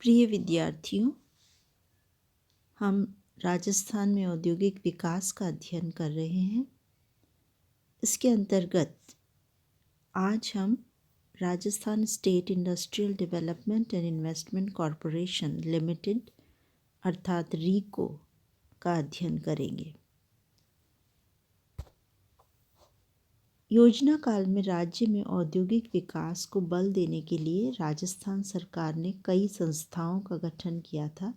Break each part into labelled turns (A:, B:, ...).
A: प्रिय विद्यार्थियों, हम राजस्थान में औद्योगिक विकास का अध्ययन कर रहे हैं। इसके अंतर्गत आज हम Rajasthan state industrial development and investment corporation limited अर्थात रीको का अध्ययन करेंगे। योजना काल में राज्य में औद्योगिक विकास को बल देने के लिए राजस्थान सरकार ने कई संस्थाओं का गठन किया था,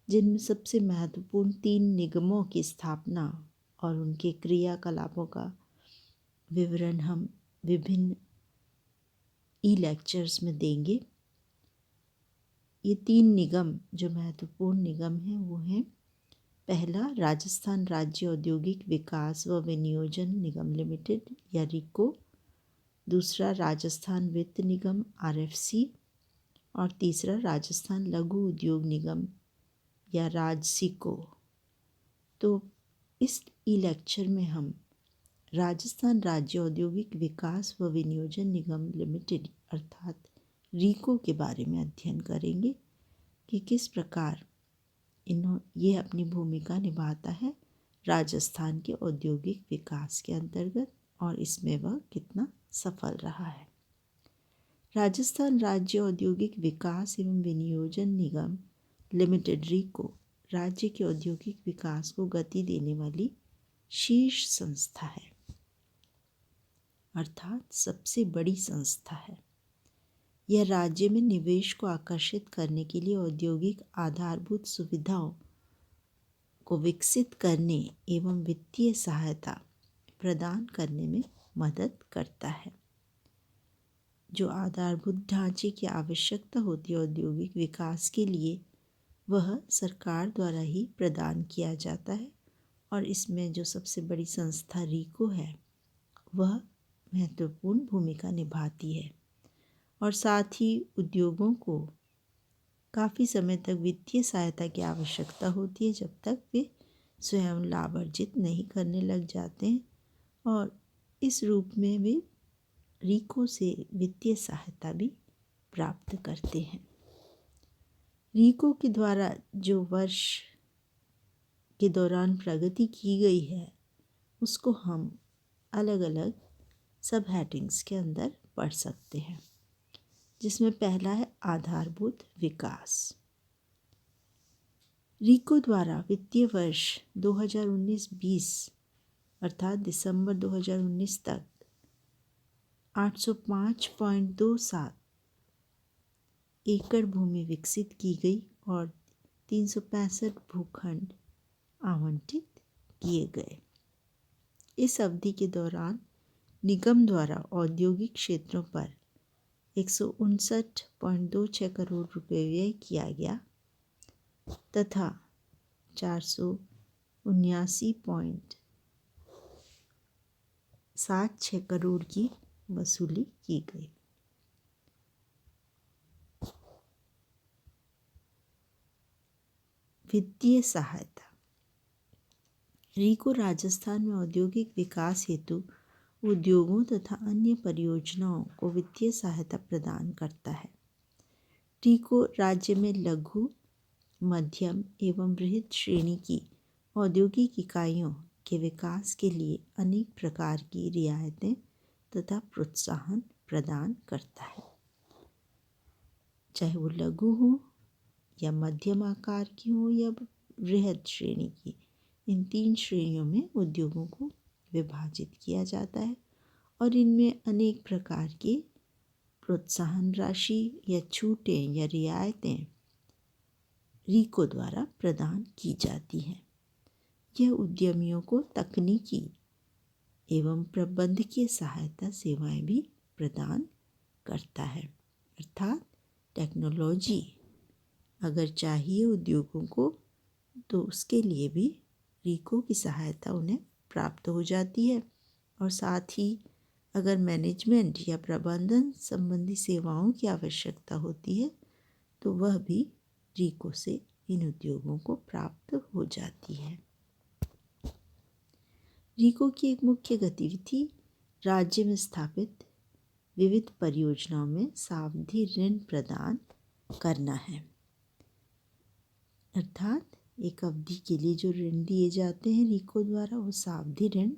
A: जिनमें सबसे महत्वपूर्ण 3 निगमों की स्थापना और उनके क्रियाकलापों का विवरण हम विभिन्न लेक्चर्स में देंगे। ये 3 निगम जो महत्वपूर्ण निगम हैं वो हैं, पहला राजस्थान राज्य औद्योगिक विकास व विनियोजन निगम लिमिटेड या रीको, दूसरा राजस्थान वित्त निगम RFC और तीसरा राजस्थान लघु उद्योग निगम या राजसिको। तो इस लेक्चर में हम राजस्थान राज्य औद्योगिक विकास व विनियोजन निगम लिमिटेड अर्थात रीको के बारे में अध्ययन करेंगे कि किस प्रकार ये अपनी भूमिका निभाता है राजस्थान के औद्योगिक विकास के अंतर्गत और इसमें वह कितना सफल रहा है। राजस्थान राज्य औद्योगिक विकास एवं विनियोजन निगम लिमिटेड रीको राज्य के औद्योगिक विकास को गति देने वाली शीर्ष संस्था है अर्थात सबसे बड़ी संस्था है। यह राज्य में निवेश को आकर्षित करने के लिए औद्योगिक आधारभूत सुविधाओं को विकसित करने एवं वित्तीय सहायता प्रदान करने में मदद करता है। जो आधारभूत ढांचे की आवश्यकता होती है औद्योगिक विकास के लिए, वह सरकार द्वारा ही प्रदान किया जाता है और इसमें जो सबसे बड़ी संस्था रीको है वह महत्वपूर्ण भूमिका निभाती है और साथ ही उद्योगों को काफ़ी समय तक वित्तीय सहायता की आवश्यकता होती है जब तक वे स्वयं लाभ अर्जित नहीं करने लग जाते हैं, और इस रूप में वे रीको से वित्तीय सहायता भी प्राप्त करते हैं। रीको के द्वारा जो वर्ष के दौरान प्रगति की गई है उसको हम अलग अलग सब हेडिंग्स के अंदर पढ़ सकते हैं, जिसमें पहला है आधारभूत विकास। रीको द्वारा वित्तीय वर्ष 2019-20 अर्थात दिसंबर 2019 तक 805.27 एकड़ भूमि विकसित की गई और 365 भूखंड आवंटित किए गए। इस अवधि के दौरान निगम द्वारा औद्योगिक क्षेत्रों पर 159.26 करोड़ रुपये व्यय किया गया तथा 479.76 करोड़ की वसूली की गई। वित्तीय सहायता। रीको राजस्थान में औद्योगिक विकास हेतु उद्योगों तथा अन्य परियोजनाओं को वित्तीय सहायता प्रदान करता है। रीको राज्य में लघु, मध्यम एवं बृहद श्रेणी की औद्योगिक इकाइयों के विकास के लिए अनेक प्रकार की रियायतें तथा प्रोत्साहन प्रदान करता है, चाहे वो लघु हो या मध्यम आकार की हो या बृहद श्रेणी की। इन 3 श्रेणियों में उद्योगों को विभाजित किया जाता है और इनमें अनेक प्रकार की प्रोत्साहन राशि या छूटें या रियायतें रीको द्वारा प्रदान की जाती हैं। यह उद्यमियों को तकनीकी एवं प्रबंधकीय सहायता सेवाएं भी प्रदान करता है, अर्थात टेक्नोलॉजी अगर चाहिए उद्योगों को तो उसके लिए भी रीको की सहायता उन्हें प्राप्त हो जाती है, और साथ ही अगर मैनेजमेंट या प्रबंधन संबंधी सेवाओं की आवश्यकता होती है तो वह भी रीको से इन उद्योगों को प्राप्त हो जाती है। रीको की एक मुख्य गतिविधि राज्य में स्थापित विविध परियोजनाओं में सावधि ऋण प्रदान करना है। अर्थात एक अवधि के लिए जो ऋण दिए जाते हैं रिको द्वारा वो सावधि ऋण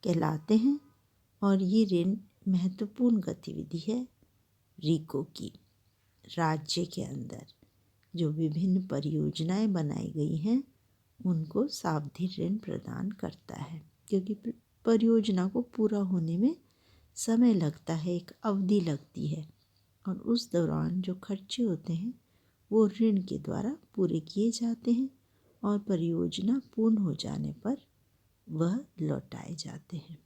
A: कहलाते हैं। और ये ऋण महत्वपूर्ण गतिविधि है रिको की। राज्य के अंदर जो विभिन्न परियोजनाएं बनाई गई हैं उनको सावधि ऋण प्रदान करता है, क्योंकि परियोजना को पूरा होने में समय लगता है, एक अवधि लगती है, और उस दौरान जो खर्चे होते हैं वो ऋण के द्वारा पूरे किए जाते हैं और परियोजना पूर्ण हो जाने पर वह लौटाए जाते हैं।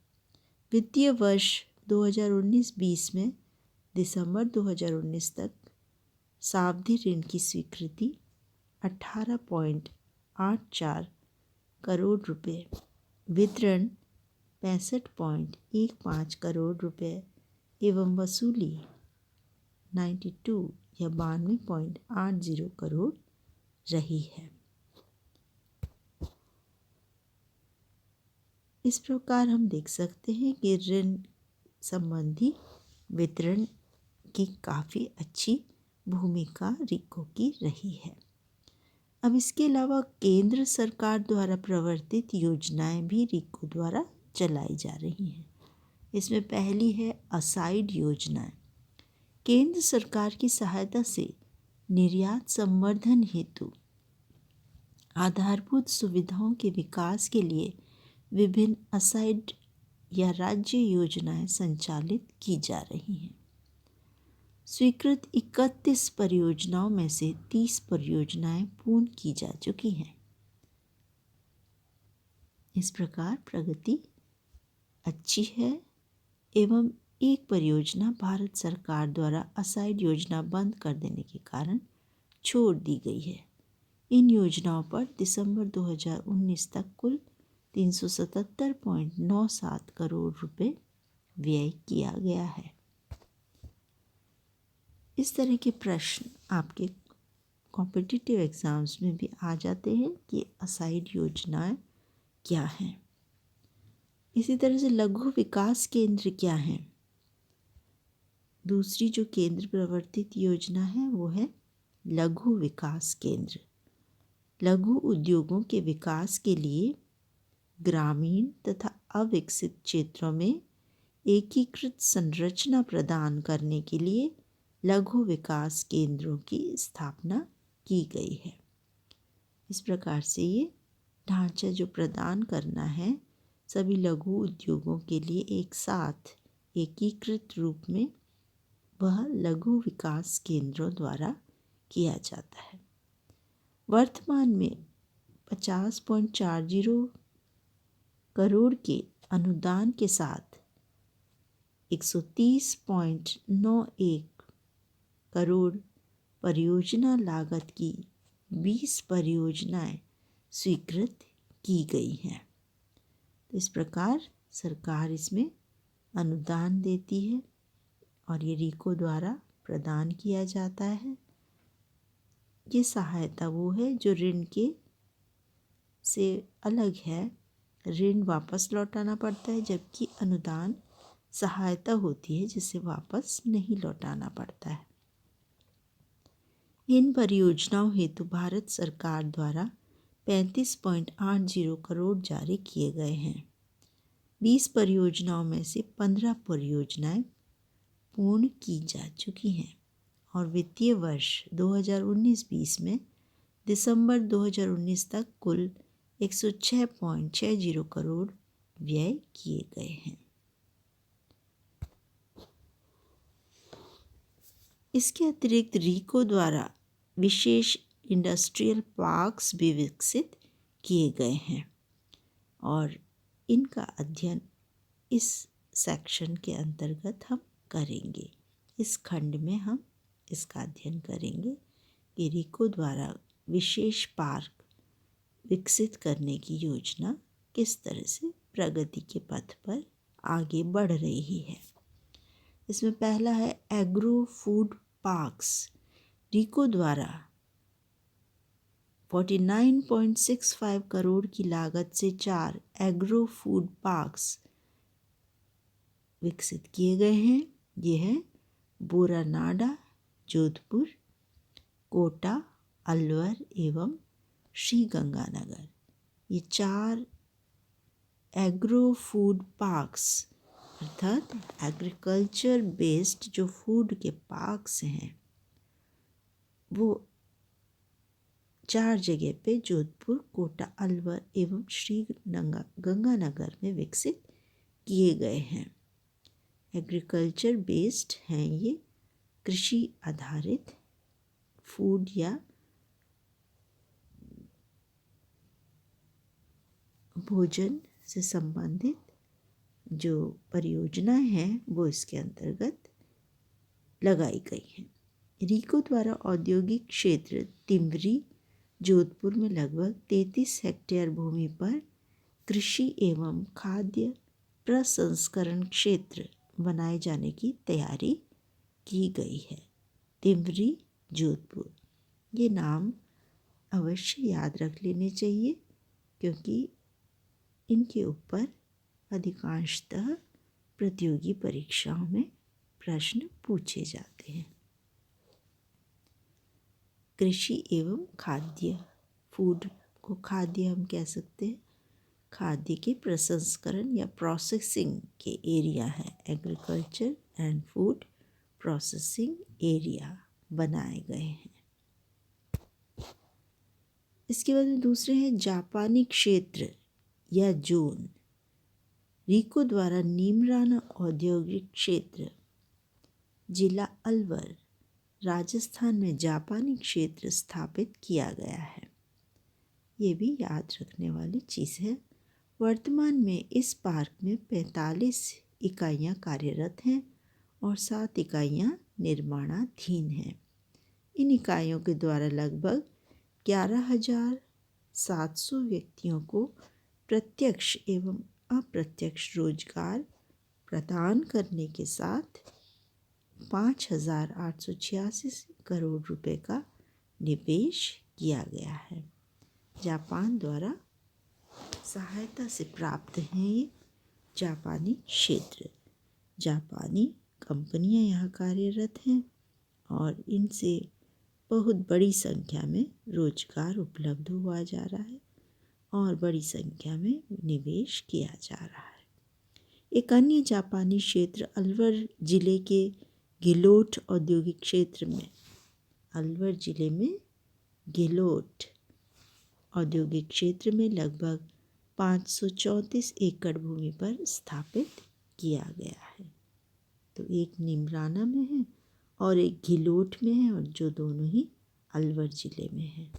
A: वित्तीय वर्ष 2019-20 में दिसंबर 2019 तक सावधि ऋण की स्वीकृति 18.84 करोड़ रुपए, वितरण 65.15 करोड़ रुपए एवं वसूली 92 या 92.80 करोड़ रही है। इस प्रकार हम देख सकते हैं कि ऋण संबंधी वितरण की काफ़ी अच्छी भूमिका रिको की रही है। अब इसके अलावा केंद्र सरकार द्वारा प्रवर्तित योजनाएं भी रिको द्वारा चलाई जा रही हैं। इसमें पहली है असाइड योजनाएं। केंद्र सरकार की सहायता से निर्यात संवर्धन हेतु आधारभूत सुविधाओं के विकास के लिए विभिन्न असाइड या राज्य योजनाएं संचालित की जा रही हैं। स्वीकृत 31 परियोजनाओं में से 30 परियोजनाएं पूर्ण की जा चुकी हैं। इस प्रकार प्रगति अच्छी है एवं एक परियोजना भारत सरकार द्वारा असाइड योजना बंद कर देने के कारण छोड़ दी गई है। इन योजनाओं पर दिसंबर 2019 तक कुल 377.97 करोड़ रुपए व्यय किया गया है। इस तरह के प्रश्न आपके कॉम्पिटिटिव एग्ज़ाम्स में भी आ जाते हैं कि असाइड योजनाएं क्या हैं। इसी तरह से लघु विकास केंद्र क्या हैं। दूसरी जो केंद्र प्रवर्तित योजना है वो है लघु विकास केंद्र। लघु उद्योगों के विकास के लिए ग्रामीण तथा अविकसित क्षेत्रों में एकीकृत संरचना प्रदान करने के लिए लघु विकास केंद्रों की स्थापना की गई है। इस प्रकार से ये ढांचा जो प्रदान करना है सभी लघु उद्योगों के लिए एक साथ एकीकृत रूप में वह लघु विकास केंद्रों द्वारा किया जाता है। वर्तमान में 50.40 करोड़ के अनुदान के साथ 130.91 करोड़ परियोजना लागत की 20 परियोजनाएं स्वीकृत की गई हैं। तो इस प्रकार सरकार इसमें अनुदान देती है और ये रिको द्वारा प्रदान किया जाता है। ये सहायता वो है जो ऋण के से अलग है। ऋण वापस लौटाना पड़ता है, जबकि अनुदान सहायता होती है जिसे वापस नहीं लौटाना पड़ता है। इन परियोजनाओं हेतु भारत सरकार द्वारा 35.80 करोड़ जारी किए गए हैं। 20 परियोजनाओं में से 15 परियोजनाएं पूर्ण की जा चुकी हैं और वित्तीय वर्ष 2019-20 में दिसंबर 2019 तक कुल 106.60 करोड़ व्यय किए गए हैं। इसके अतिरिक्त रिको द्वारा विशेष इंडस्ट्रियल पार्क्स भी विकसित किए गए हैं और इनका अध्ययन इस सेक्शन के अंतर्गत हम करेंगे। इस खंड में हम इसका अध्ययन करेंगे कि रिको द्वारा विशेष पार्क विकसित करने की योजना किस तरह से प्रगति के पथ पर आगे बढ़ रही है। इसमें पहला है एग्रो फूड पार्क्स। रिको द्वारा 49.65 करोड़ की लागत से 4 एग्रो फूड पार्क्स विकसित किए गए हैं। ये है बोरानाडा, जोधपुर, कोटा, अलवर एवं श्री गंगानगर। ये 4 एग्रो फूड पार्क्स अर्थात एग्रीकल्चर बेस्ड जो फूड के पार्क्स हैं वो 4 जगह पे जोधपुर, कोटा, अलवर एवं श्री गंगानगर में विकसित किए गए हैं। एग्रीकल्चर बेस्ड हैं ये, कृषि आधारित फूड या भोजन से संबंधित जो परियोजनाएं हैं वो इसके अंतर्गत लगाई गई हैं। रीको द्वारा औद्योगिक क्षेत्र तिमरी जोधपुर में लगभग 33 हेक्टेयर भूमि पर कृषि एवं खाद्य प्रसंस्करण क्षेत्र बनाए जाने की तैयारी की गई है। तिमरी जोधपुर, ये नाम अवश्य याद रख लेने चाहिए क्योंकि इनके ऊपर अधिकांशतः प्रतियोगी परीक्षाओं में प्रश्न पूछे जाते हैं। कृषि एवं खाद्य, फूड को खाद्य हम कह सकते हैं, खाद्य के प्रसंस्करण या प्रोसेसिंग के एरिया है। Agriculture and food processing area बनाए गए हैं। इसके बाद में दूसरे हैं जापानी क्षेत्र या जोन। रीको द्वारा नीमराना औद्योगिक क्षेत्र, जिला अलवर, राजस्थान में जापानी क्षेत्र स्थापित किया गया है। ये भी याद रखने वाली चीज़ है। वर्तमान में इस पार्क में 45 इकाइयाँ कार्यरत हैं और 7 इकाइयाँ निर्माणाधीन हैं। इन इकाइयों के द्वारा लगभग 11,700 व्यक्तियों को प्रत्यक्ष एवं अप्रत्यक्ष रोजगार प्रदान करने के साथ 5,886 करोड़ रुपए का निवेश किया गया है। जापान द्वारा सहायता से प्राप्त हैं ये जापानी क्षेत्र। जापानी कंपनियां यहाँ कार्यरत हैं और इनसे बहुत बड़ी संख्या में रोजगार उपलब्ध हुआ जा रहा है और बड़ी संख्या में निवेश किया जा रहा है। एक अन्य जापानी क्षेत्र अलवर जिले के गिलोट औद्योगिक क्षेत्र में, अलवर जिले में गिलोट औद्योगिक क्षेत्र में लगभग 534 एकड़ भूमि पर स्थापित किया गया है। तो एक नीमराना में है और एक गिलोट में है और जो दोनों ही अलवर जिले में है।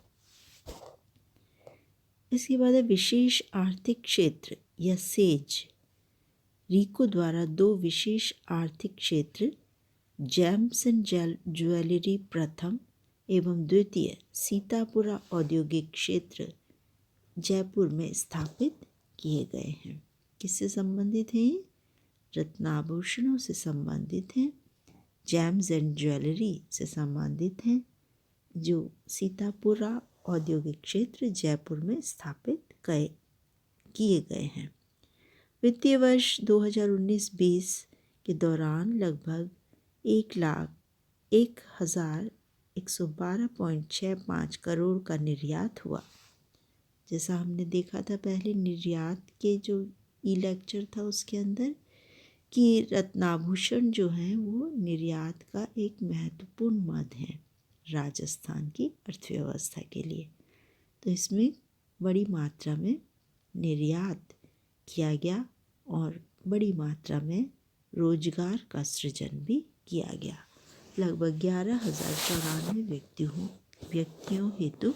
A: इसके बाद है विशेष आर्थिक क्षेत्र या सेज। रीको द्वारा 2 विशेष आर्थिक क्षेत्र जेम्स एंड ज्वेलरी प्रथम एवं द्वितीय सीतापुरा औद्योगिक क्षेत्र जयपुर में स्थापित किए गए हैं। किससे संबंधित हैं? रत्नाभूषणों से संबंधित हैं, जेम्स एंड ज्वेलरी से संबंधित हैं, जो सीतापुरा औद्योगिक क्षेत्र जयपुर में स्थापित किए गए हैं। वित्तीय वर्ष 2019-20 के दौरान लगभग 1,01,112.65 करोड़ का निर्यात हुआ। जैसा हमने देखा था पहले निर्यात के जो ई लेक्चर था उसके अंदर कि रत्नाभूषण जो हैं वो निर्यात का एक महत्वपूर्ण मद है राजस्थान की अर्थव्यवस्था के लिए। तो इसमें बड़ी मात्रा में निर्यात किया गया और बड़ी मात्रा में रोजगार का सृजन भी किया गया। लगभग 11,094 व्यक्तियों हेतु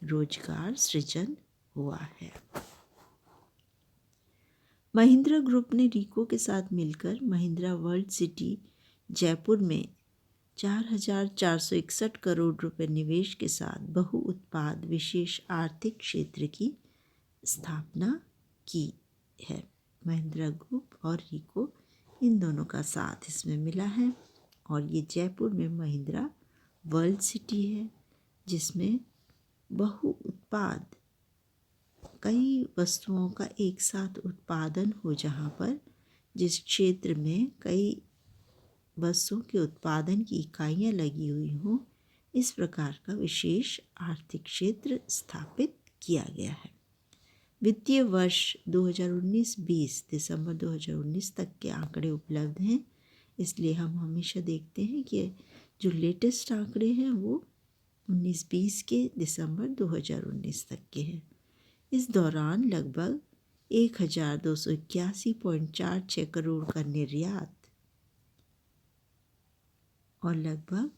A: रोजगार सृजन हुआ है। महिंद्रा ग्रुप ने रीको के साथ मिलकर महिंद्रा वर्ल्ड सिटी जयपुर में 4,461 करोड़ रुपए निवेश के साथ बहुउत्पाद विशेष आर्थिक क्षेत्र की स्थापना की है। महिंद्रा ग्रुप और रीको इन दोनों का साथ इसमें मिला है और ये जयपुर में महिंद्रा वर्ल्ड सिटी है जिसमें बहुउत्पाद कई वस्तुओं का एक साथ उत्पादन हो, जहाँ पर जिस क्षेत्र में कई वस्तुओं के उत्पादन की इकाइयाँ लगी हुई हों, इस प्रकार का विशेष आर्थिक क्षेत्र स्थापित किया गया है। वित्तीय वर्ष 2019-20 दिसंबर 2019 तक के आंकड़े उपलब्ध हैं, इसलिए हम हमेशा देखते हैं कि जो लेटेस्ट आंकड़े हैं वो 19-20 के दिसंबर 2019 तक के हैं। इस दौरान लगभग 1281.46 करोड़ का निर्यात और लगभग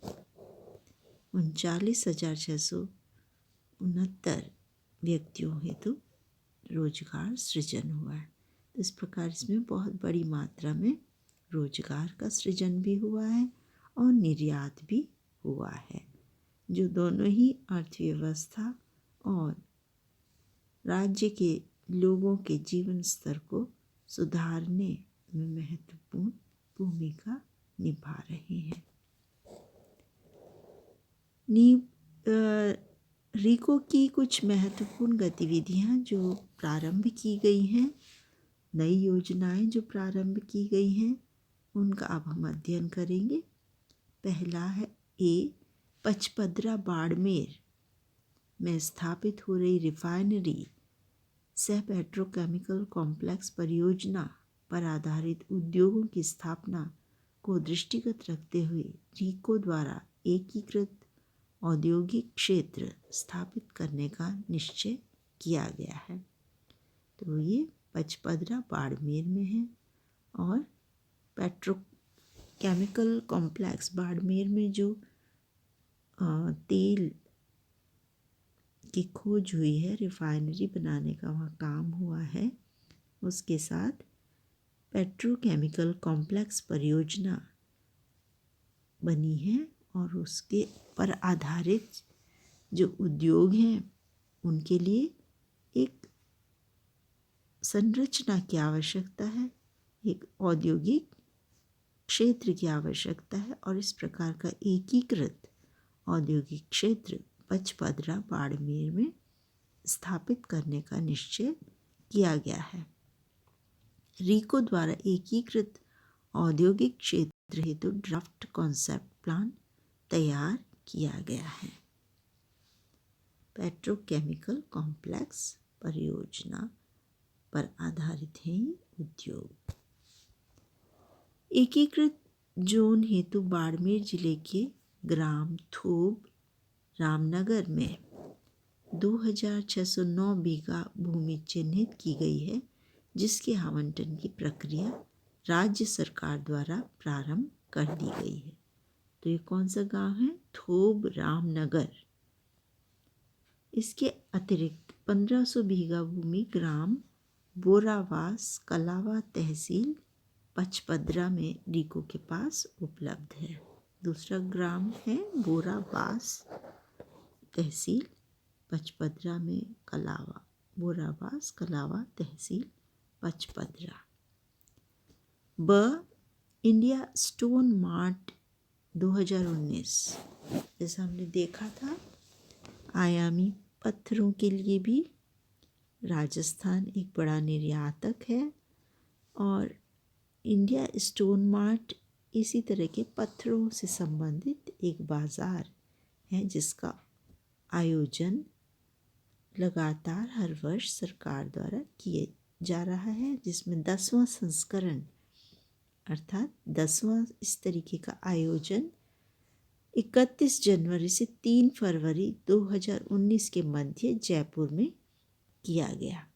A: 39,669 व्यक्तियों हेतु रोजगार सृजन हुआ है। तो इस प्रकार इसमें बहुत बड़ी मात्रा में रोजगार का सृजन भी हुआ है और निर्यात भी हुआ है, जो दोनों ही अर्थव्यवस्था और राज्य के लोगों के जीवन स्तर को सुधारने में महत्वपूर्ण भूमिका निभा रहे हैं। रीको की कुछ महत्वपूर्ण गतिविधियां जो प्रारंभ की गई हैं, नई योजनाएं जो प्रारंभ की गई हैं, उनका अब हम अध्ययन करेंगे। पहला है पचपदरा बाड़मेर में स्थापित हो रही रिफाइनरी सह पेट्रोकेमिकल कॉम्प्लेक्स परियोजना पर आधारित उद्योगों की स्थापना को दृष्टिगत रखते हुए रीको द्वारा एकीकृत औद्योगिक क्षेत्र स्थापित करने का निश्चय किया गया है। तो ये पचपदरा बाड़मेर में है और पेट्रोकेमिकल कॉम्प्लेक्स बाड़मेर में जो तेल की खोज हुई है, रिफाइनरी बनाने का वहाँ काम हुआ है, उसके साथ पेट्रोकेमिकल कॉम्प्लेक्स परियोजना बनी है और उसके पर आधारित जो उद्योग हैं उनके लिए एक संरचना की आवश्यकता है, एक औद्योगिक क्षेत्र की आवश्यकता है और इस प्रकार का एकीकृत औद्योगिक क्षेत्र पचपदरा बाड़मेर में स्थापित करने का निश्चय किया गया है। रीको द्वारा एकीकृत औद्योगिक क्षेत्र हेतु ड्राफ्ट कॉन्सेप्ट प्लान तैयार किया गया है। पेट्रोकेमिकल कॉम्प्लेक्स परियोजना पर आधारित है ये उद्योग। एकीकृत जोन हेतु बाड़मेर जिले के ग्राम थोब रामनगर में 2609 बीघा भूमि चिन्हित की गई है, जिसके आवंटन की प्रक्रिया राज्य सरकार द्वारा प्रारंभ कर दी गई है। तो ये कौन सा गांव है? थोब रामनगर। इसके अतिरिक्त 1500 बीघा भूमि ग्राम बोरावास कलावा तहसील पचपदरा में रीको के पास उपलब्ध है। दूसरा ग्राम है बोरावास तहसील पचपदरा में कलावा, बोरावास कलावा तहसील पचपदरा। इंडिया स्टोन मार्ट 2019, जैसा हमने देखा था, आयामी पत्थरों के लिए भी राजस्थान एक बड़ा निर्यातक है और इंडिया स्टोन मार्ट इसी तरह के पत्थरों से संबंधित एक बाज़ार है जिसका आयोजन लगातार हर वर्ष सरकार द्वारा किए जा रहा है, जिसमें 10वां संस्करण अर्थात 10वां इस तरीके का आयोजन 31 जनवरी से 3 फरवरी 2019 के मध्य जयपुर में किया गया।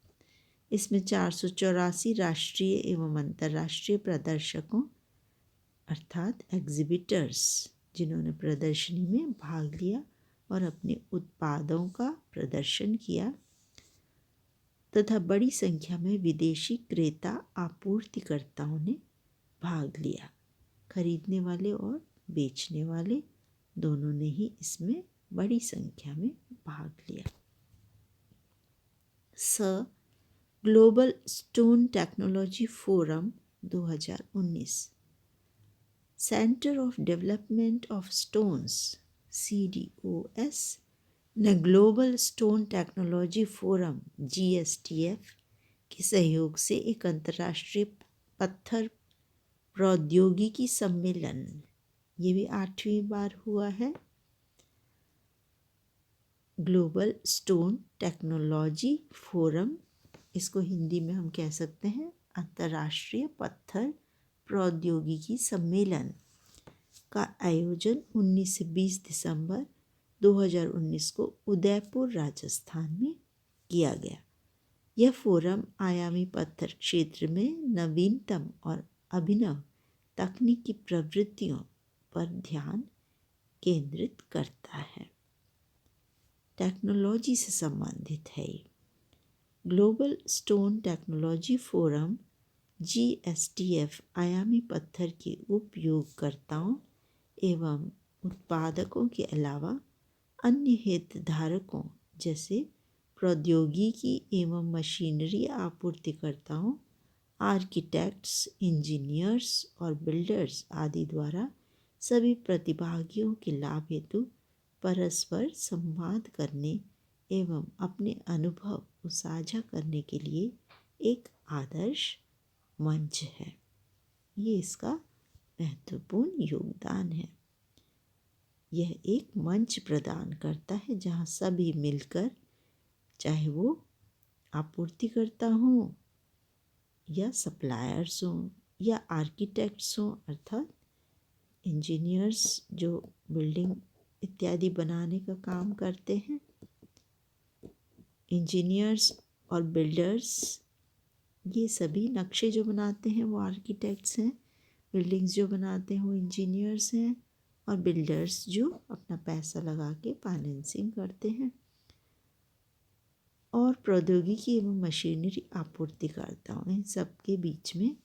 A: इसमें 484 राष्ट्रीय एवं अंतर्राष्ट्रीय प्रदर्शकों अर्थात एग्जिबिटर्स जिन्होंने प्रदर्शनी में भाग लिया और अपने उत्पादों का प्रदर्शन किया तथा बड़ी संख्या में विदेशी क्रेता आपूर्तिकर्ताओं ने भाग लिया। खरीदने वाले और बेचने वाले दोनों ने ही इसमें बड़ी संख्या में भाग लिया। Global stone technology forum 2019, centre of development of stones CDOS ने global stone technology forum GSTF के सहयोग से एक अंतर्राष्ट्रीय पत्थर प्रौद्योगिकी सम्मेलन, ये भी 8वीं बार हुआ है, ग्लोबल स्टोन टेक्नोलॉजी फोरम, इसको हिंदी में हम कह सकते हैं अंतर्राष्ट्रीय पत्थर प्रौद्योगिकी सम्मेलन का आयोजन 19 से 20 दिसंबर 2019 को उदयपुर राजस्थान में किया गया। यह फोरम आयामी पत्थर क्षेत्र में नवीनतम और अभिनव तकनीकी प्रवृत्तियों पर ध्यान केंद्रित करता है। टेक्नोलॉजी से संबंधित है ये। Global stone technology forum GSTF आयामी पत्थर के उपयोगकर्ताओं एवं उत्पादकों के अलावा अन्य हितधारकों जैसे प्रौद्योगिकी एवं मशीनरी आपूर्तिकर्ताओं, आर्किटेक्ट्स, इंजीनियर्स और बिल्डर्स आदि द्वारा सभी प्रतिभागियों के लाभ हेतु परस्पर संवाद करने एवं अपने अनुभव को साझा करने के लिए एक आदर्श मंच है। ये इसका महत्वपूर्ण योगदान है। यह एक मंच प्रदान करता है जहाँ सभी मिलकर, चाहे वो आपूर्तिकर्ता हों या सप्लायर्स हों या आर्किटेक्ट्स हों अर्थात इंजीनियर्स जो बिल्डिंग इत्यादि बनाने का काम करते हैं, इंजीनियर्स और बिल्डर्स, ये सभी नक्शे जो बनाते हैं वो आर्किटेक्ट्स हैं, बिल्डिंग्स जो बनाते हैं वो इंजीनियर्स हैं और बिल्डर्स जो अपना पैसा लगा के फाइनेंसिंग करते हैं, और प्रौद्योगिकी एवं मशीनरी आपूर्तिकर्ताओं, इन सब के बीच में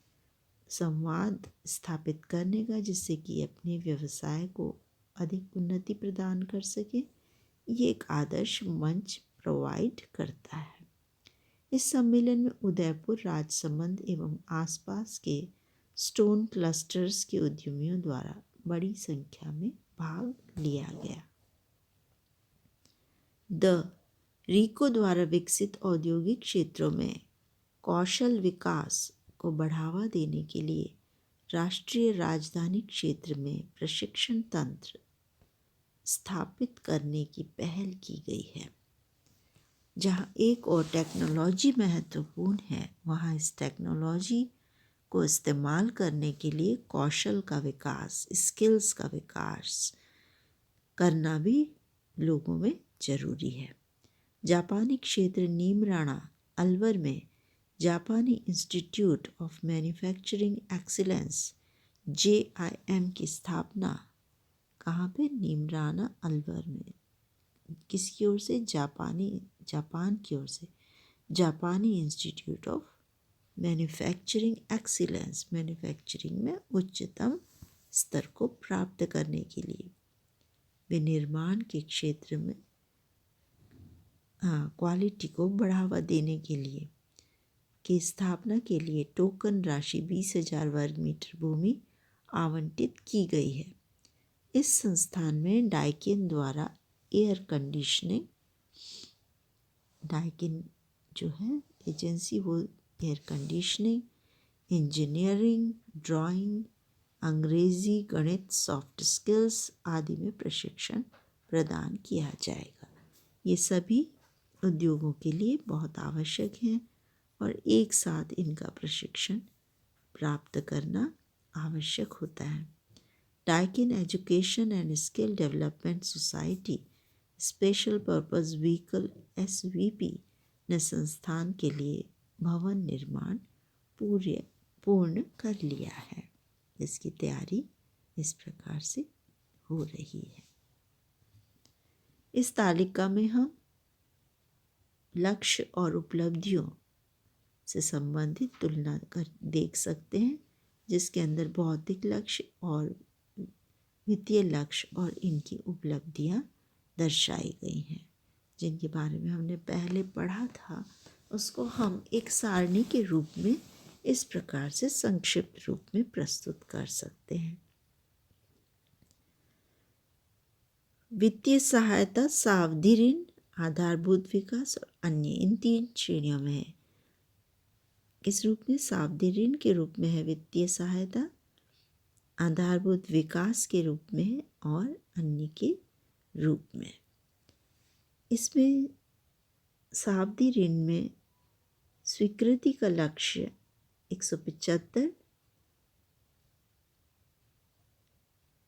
A: संवाद स्थापित करने का, जिससे कि अपने व्यवसाय को अधिक उन्नति प्रदान कर सके, ये एक आदर्श मंच प्रोवाइड करता है। इस सम्मेलन में उदयपुर, राजसमंद एवं आसपास के स्टोन क्लस्टर्स के उद्यमियों द्वारा बड़ी संख्या में भाग लिया गया। रीको द्वारा विकसित औद्योगिक क्षेत्रों में कौशल विकास को बढ़ावा देने के लिए राष्ट्रीय राजधानी क्षेत्र में प्रशिक्षण तंत्र स्थापित करने की पहल की गई है। जहाँ एक और टेक्नोलॉजी महत्वपूर्ण है, वहाँ इस टेक्नोलॉजी को इस्तेमाल करने के लिए कौशल का विकास, स्किल्स का विकास करना भी लोगों में ज़रूरी है। जापानी क्षेत्र नीमराणा अलवर में जापानी institute of manufacturing excellence JIM की स्थापना कहाँ पे? नीमराना अलवर में। किसकी ओर से? जापान की ओर से जापानी institute of manufacturing excellence, manufacturing में उच्चतम स्तर को प्राप्त करने के लिए विनिर्माण के क्षेत्र में क्वालिटी को बढ़ावा देने के लिए की स्थापना के लिए टोकन राशि 20,000 वर्ग मीटर भूमि आवंटित की गई है। इस संस्थान में डाइकिन द्वारा एयर कंडीशनिंग, डाइकिन जो है एजेंसी, वो एयर कंडीशनिंग, इंजीनियरिंग, ड्राइंग, अंग्रेजी, गणित, सॉफ्ट स्किल्स आदि में प्रशिक्षण प्रदान किया जाएगा। ये सभी उद्योगों के लिए बहुत आवश्यक हैं और एक साथ इनका प्रशिक्षण प्राप्त करना आवश्यक होता है। Daikin education and skill development society special purpose vehicle SVP ने संस्थान के लिए भवन निर्माण पूर्ण कर लिया है। इसकी तैयारी इस प्रकार से हो रही है। इस तालिका में हम लक्ष्य और उपलब्धियों से संबंधित तुलना कर देख सकते हैं, जिसके अंदर भौतिक लक्ष्य और वित्तीय लक्ष्य और इनकी उपलब्धियां दर्शाई गई हैं। जिनके बारे में हमने पहले पढ़ा था, उसको हम एक सारणी के रूप में इस प्रकार से संक्षिप्त रूप में प्रस्तुत कर सकते हैं। वित्तीय सहायता सावधि ऋण, आधारभूत विकास और अन्य, इन 3 श्रेणियों में है। किस रूप में? सावधि ऋण के रूप में है वित्तीय सहायता, आधारभूत विकास के रूप में है और अन्य के रूप में। इसमें सावधि ऋण में स्वीकृति का लक्ष्य 175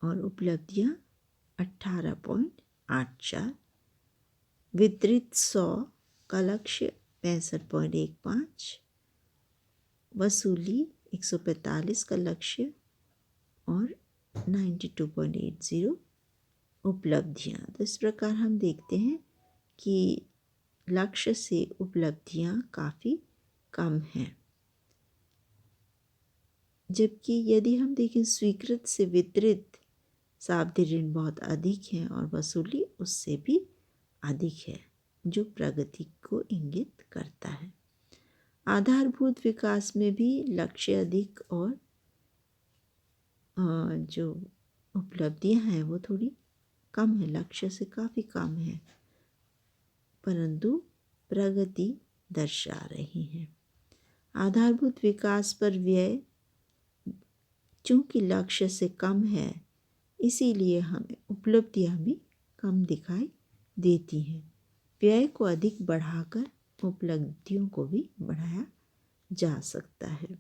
A: और उपलब्धियां 18.84, वितरित 100 का लक्ष्य 65.15, वसूली 145 का लक्ष्य और 92.80 उपलब्धियां। तो इस प्रकार हम देखते हैं कि लक्ष्य से उपलब्धियां काफ़ी कम हैं, जबकि यदि हम देखें स्वीकृत से वितरित सावधि ऋण बहुत अधिक है और वसूली उससे भी अधिक है, जो प्रगति को इंगित करता है। आधारभूत विकास में भी लक्ष्य अधिक और जो उपलब्धियां हैं वो थोड़ी कम है, लक्ष्य से काफ़ी कम है, परंतु प्रगति दर्शा रही है। आधारभूत विकास पर व्यय चूँकि लक्ष्य से कम है, इसीलिए हमें उपलब्धियां भी कम दिखाई देती हैं। व्यय को अधिक बढ़ाकर उपलब्धियों को भी बढ़ाया जा सकता है।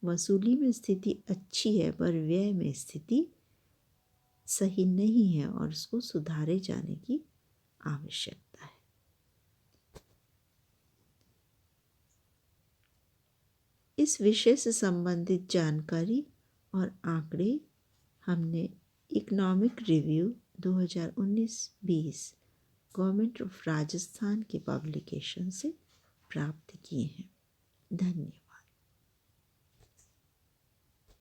A: वसूली में स्थिति अच्छी है पर व्यय में स्थिति सही नहीं है और उसको सुधारे जाने की आवश्यकता है। इस विषय से संबंधित जानकारी और आंकड़े हमने economic review 2019-20 government of Rajasthan के पब्लिकेशन से प्राप्त किए हैं। धन्यवाद।